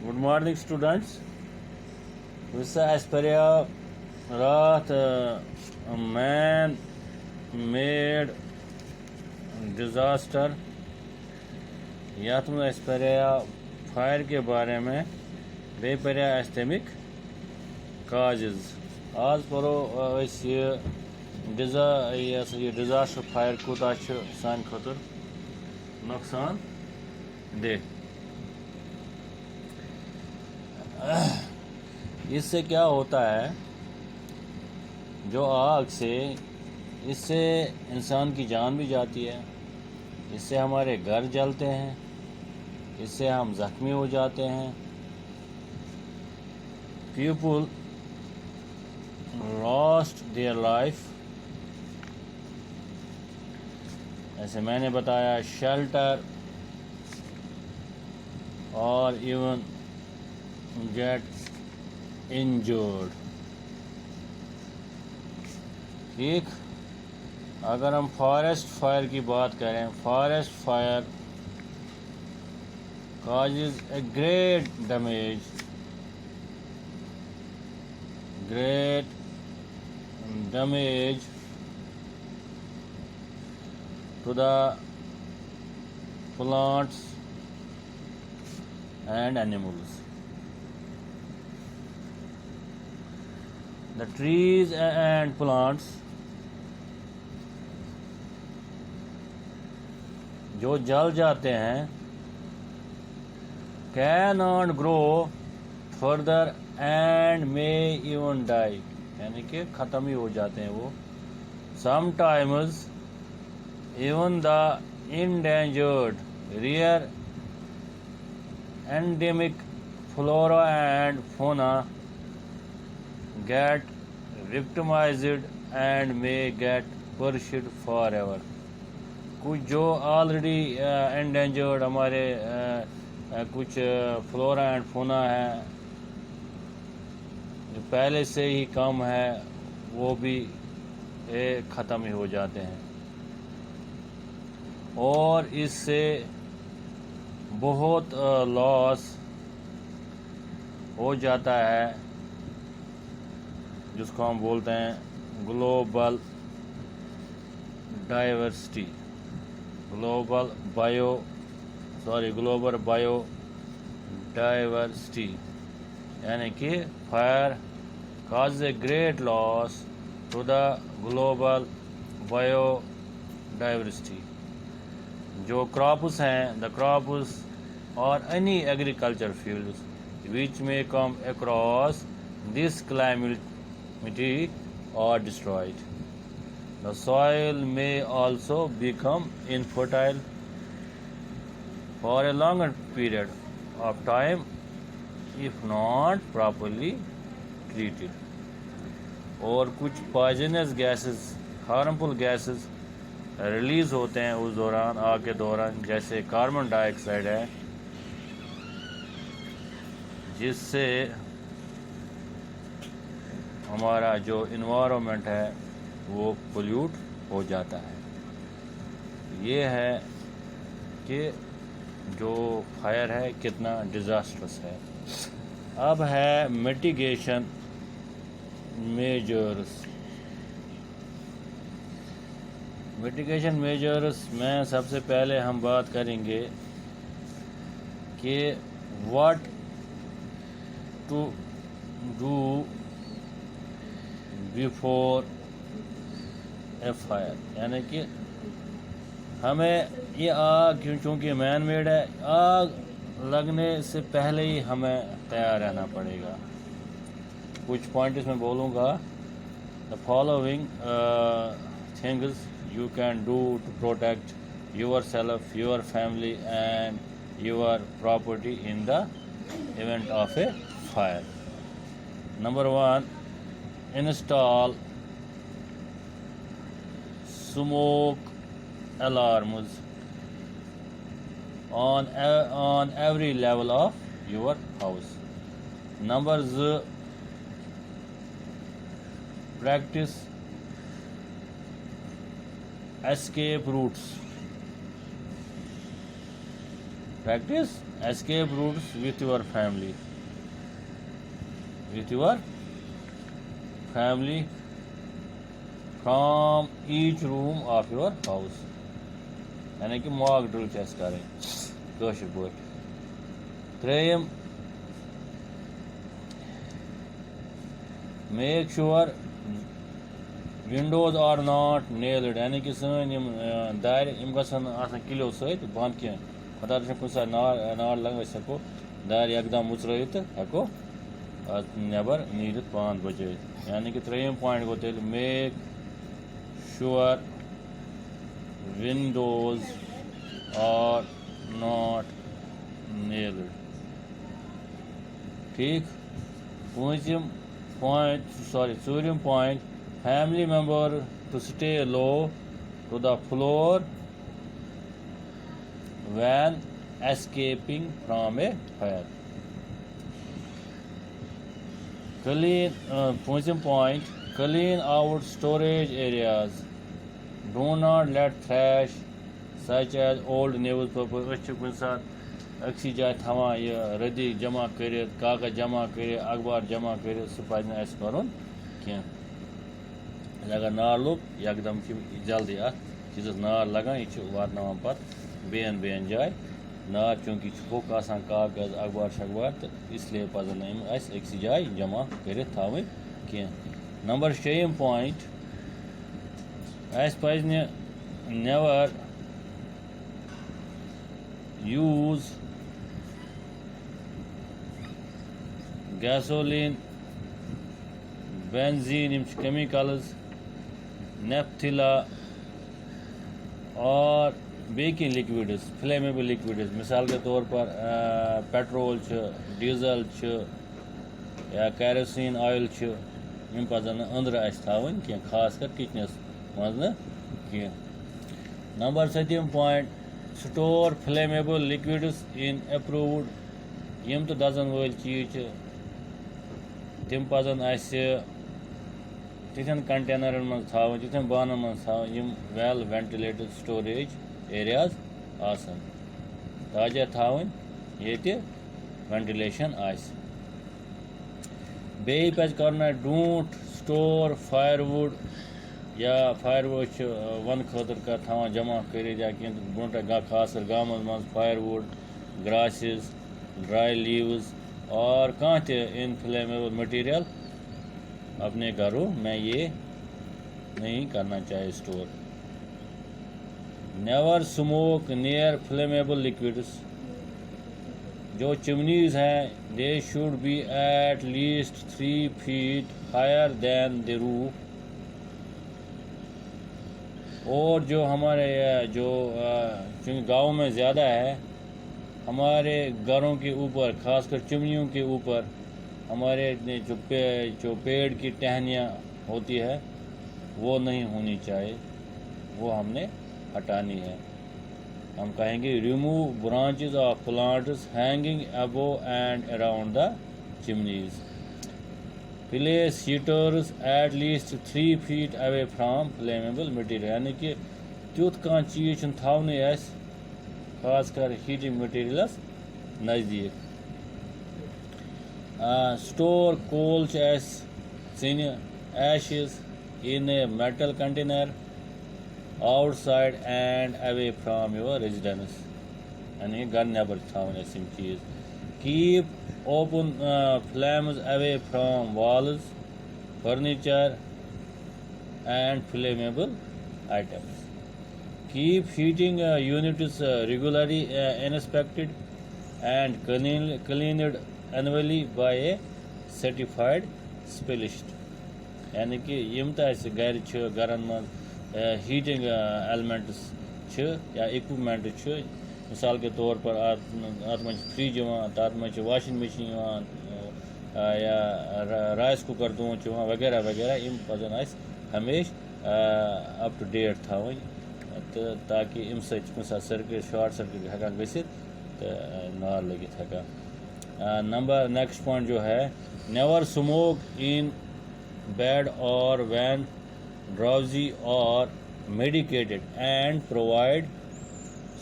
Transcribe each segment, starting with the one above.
Good morning, students. Visa Asperia Rath a man-made disaster यात्म एस्पेरिया fire के बारे में बेपरिया एस्टेमिक काजेज आज परो डिजास्टर फायर कूता सान खतर नुकसान दे। इससे क्या होता है, जो आग से इससे इंसान की जान भी जाती है, इससे हमारे घर जलते हैं, इससे हम जख्मी हो जाते हैं। पीपल लॉस्ट देयर लाइफ, ऐसे मैंने बताया, शेल्टर और इवन गेट इंजर्ड। ठीक, अगर हम फॉरेस्ट फायर की बात करें, forest fire causes a great damage to the plants and animals. The trees and plants जो जल जाते हैं cannot grow further and may even die, यानी कि ख़त्म ही हो जाते हैं वो। Sometimes even the endangered, rare, endemic flora and fauna get victimized and may get perished forever. कुछ जो ऑलरेडी एंडेंजर्ड हमारे कुछ फ्लोरा एंड फोना है, जो पहले से ही कम है, वो भी ख़त्म ही हो जाते हैं। और इससे बहुत लॉस हो जाता है, जिसको हम बोलते हैं ग्लोबल डाइवर्सिटी, ग्लोबल बायोडाइवर्सिटी, यानी कि fire causes a great loss to the global biodiversity. जो क्रॉप्स हैं, the crops or any agriculture fields which may come across this calamity or destroyed. The soil may also become infertile for a longer period of time if not properly treated. और कुछ poisonous gases, harmful gases release होते हैं उस दौरान, आग के दौरान, जैसे कार्बन डाइऑक्साइड है, जिससे हमारा जो इन्वायरमेंट है वो पोल्यूट हो जाता है। ये है कि जो फायर है कितना डिज़ास्टरस है। अब है मिटिगेशन मेजर्स। मिटिगेशन मेजर्स में सबसे पहले हम बात करेंगे कि what to do before a fire, यानी कि हमें ये आग चूँकि मैन मेड है, आग लगने से पहले ही हमें तैयार रहना पड़ेगा। कुछ पॉइंट इसमें बोलूँगा। The following things you can do to protect yourself, your family and your property in the event of a fire. Number 1, install smoke alarms on every level of your house. Number 2, practice escape routes. Practice escape routes with your family. With your family from each room of your house. यानी कि mock drill chess करें कशर पे त्रेम make sure windows are not nailed यानी कि सन दार gun kilo सत बंद कह खुदा कुछ नार लग हेको दार एकदम मुचर तो हेको नबर नीर पान बच यानी कि त्रेम पॉइंट गो तेल make sure windows are not nailed. ठीक पूंचम point family member to stay low to the floor when escaping from a fire. पूंचम point clean out storage areas. Do not let trash such as old newspapers कुछ साथ अक्सी जाए थवान यह रद्दी जमा कर कागज जमा कर अखबार जमा कर सह पे कर अगर नार लोग एकदम जल्दी अत चीज़ नार लगान यह वातान पे बेन बेन जाए नार चूँकि होक कागज अखबार शखबार तो इसलिए पजन अक्सी जाए जमा कर थवन कह नंबर 6 पॉइंट पज never use gasoline, benzene, chemicals, naphtha और बेकिंग लिक्विड्स फ्लेमेबल लिक्विड्स मिसाल के तौर पर पेट्रोल डीजल या कैरोसिन ऑयल यम पजन अंदर थवन कह खास कर किचनस मज कह number 7 point store flammable liquids in approved यम तो दजन वल चीज तम पजन तिथन कंटेनरन मज थवन तिथन बानन मज थवन यम वेल वेंटिलेटेड स्टोरेज एरियाज आसन ताजा थवन ये वेंटिलेशन बे पज करना डोंट स्टोर फायरवुड या फायरवुड वन खतर कर थवान जमा कर या ब्रोह खास कर गाँव मज फायरवुड ग्रासेस ड्राई लीव्स और कह इनफ्लेमेबल मटीरियल अपने घरों में ये नहीं करना चाहिए store never smoke near flammable liquids जो चिमनीज हैं they should be at least 3 feet higher than the roof और जो हमारे चूँकि गाँव में ज़्यादा है हमारे घरों के ऊपर खासकर चिमनियों के ऊपर हमारे जो पेड़ की टहनियाँ होती है वो नहीं होनी चाहिए वो हमने हटानी है हम कहेंगे remove branches of plants hanging above and around the chimneys place heaters eight least 3 feet away from flammable material यानी कि तुथ कह चीज थवन खास कर हीटिंग मटीरियलस नज़दीक store coal sin ashes in a metal container outside and away from your residence यानी घर number थवन चीज keep open flames away from walls, furniture and flammable items. Keep heating units regularly inspected and cleaned annually by a certified specialist. यानी कि यम तो गरन मज heating elements या equipment मिसाल के तौर पर अत मज फ्रिज तथ मज वाशिंग मशीन या राइस कुकर दोच वगैरह वगैरह यम पजन हमेशा अप टू डेट थवन तो ताकि अम सर्किट शॉर्ट सर्किट हेकान गसित तो नार लगित हेकान नंबर नेक्स्ट पॉइंट जो है नेवर स्मोक इन बेड और व्हेन ड्राउजी और medicated and provide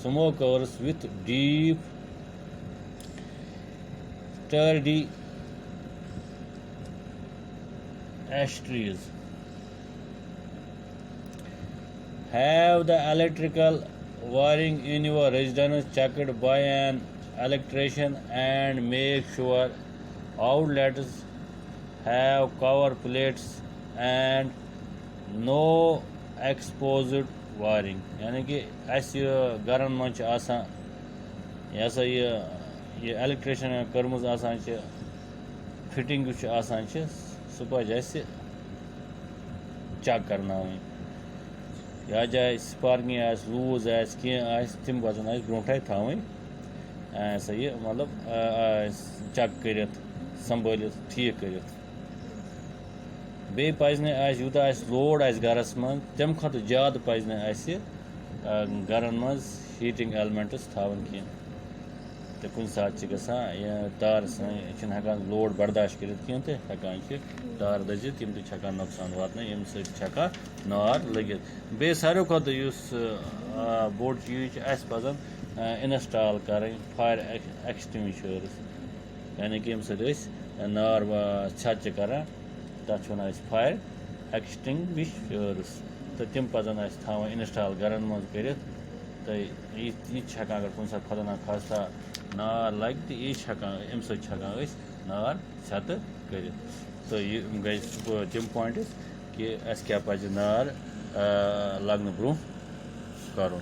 smokers with deep sturdy ash trees. Have the electrical wiring in your residence checked by an electrician and make sure outlets have cover plates and no exposed wiring. यानी कि अस गरन मन यह सा ये electrician कर्मज fitting सह पज check करना या जाए स्पार्किंग लूज तम पजन ब्रोटे थवन सा ये मतलब चेक कर संभाल ठीक कर बे पज यूता लोड गरस मज तम खत ज्यादा पज गरन मज हीटिंग एलिमेंट्स थवन कह तो कुछ सात तार हेकान लोड बर्दाश्त कर तो हेकान तार दजित तम हेकान नुकसान वात यम सकान नार लगित बे सारे खुद बोड़ चीज पजन इंस्टॉल कर फायर एक्सटिंग्विशर्स यानी कि यम नार छत कर तथ वन फायर एक्सटिंग्विशर्स तो तम पजन थवन इंस्टॉल गरन मज कर तो ये अगर कुछ सात खुदा ना खास्ता नार लगे तो यह अम सकान नार छत कर तो ये गई तम पॉइंट कि अस क्या पज नार लगन ब्रो कर